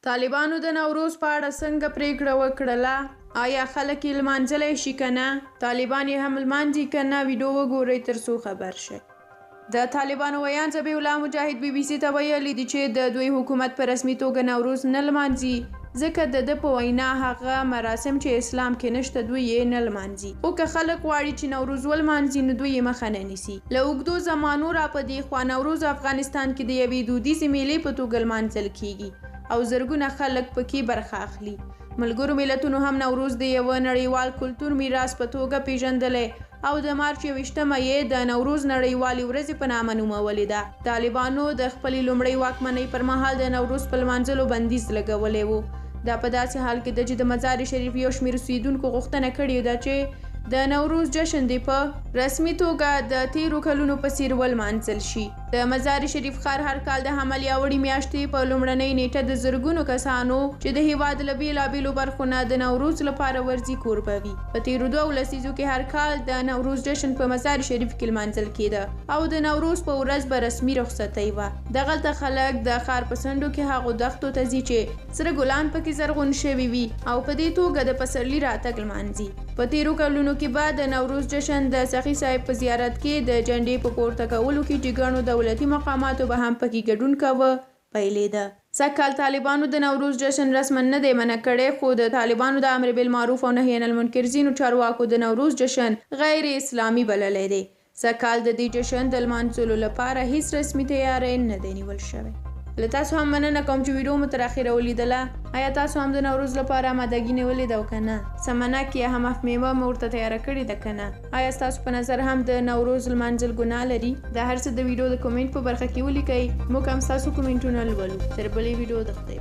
طالبانو د نوروز په اړه څنګه پریکړه وکړله؟ آیا خلک یې لمانځلی شي که نه؟ طالبان یې هم لمانځي که نه؟ ویډیو وګورئ ترڅو خبر شئ. د طالبانو ویان ذبیح الله مجاهد BBC ته ویلي دي چې د دوی حکومت په رسمي توګه نوروز نه لمانځي، ځکه د ده په وینا هغه مراسم چې اسلام کې نشته دوی یې نه لمانځي. خو که خلک غواړي چې نوروز ولمانځي نو دوی یې مخه نه نیسي. له اوږدو زمانو را په دې خوا نوروز افغانستان کې د یوې دودیزې میلې په توګه لمانځل کیږي او زرګونه خلک پکې برخه اخلي. ملګرو ملتونو هم نوروز د یوه نړیوال کلتور میراث په توګه پیژندلی او د مارچ 21 یې د نوروز نړیوالې ورځې په نامه نومولې ده. طالبانو د خپلې لومړۍ واکمنۍ پر مهال د نوروز په لمانځلو بندیز لګولی و. دا په داسې حال کې ده چې د مزار شریف یو شمېر اوسیدونکو غوښتنه کړې ده چې د نوروز جشن دې په رسمي توګه د تیرو کلونو په څیر ولمانځل شي. د مزار شریف ښار هر کال د حمل یا وړي میاشتې په لومړنۍ نیټه د زرګونو کسانو چې د هیواد له بېلابېلو برخو نه د نوروز لپاره ورځي کوربوي. په تیرو 2 لسیزو کې هر کال د نوروز جشن په مزار شریف کې لمانځل کېده او د نوروز په ورځ به رسمي رخصتۍ وه. دغلته خلک د ښار په څنډو کې هغو دښتو ته ځي چې سره ګلان پکې زرغون شوي وي او په دې توګه د پسرلي راتګ لمانځي. په تیرو کلونو کې به د نوروز جشن د سخي صاحب په زیارت کې د جنډې په پورته کولو کې چې ګڼو دولتي مقاماتو به هم پکې ګډون کوه پیلېده. سږکال طالبانو د نوروز جشن رسما نه دی منع کړی، خو د طالبانو د امر بالمعروف او نهي عن المنکر ځینو چارواکو د نوروز جشن غیر اسلامي بللی دی. سږکال د دې جشن د لمانځلو لپاره هیڅ رسمي تیاری نه دی نیول شوی. له تاسو هم مننه کوم چې ویډیو مو تر اخره ولیدله. آیا تاسو هم د نوروز لپاره آمادګي نیولې ده او که نه؟ سمنک یا هم میوه مو ورته تیاره کړې ده که نه؟ آیا ستاسو په نظر هم د نوروز لمانځل ګناه لري؟ دا هر څه د ویډیو د کومنټ په برخه کې ولیکئ، موږ هم ستاسو کومنټونه لولو. تر بلې ویډیو د خدای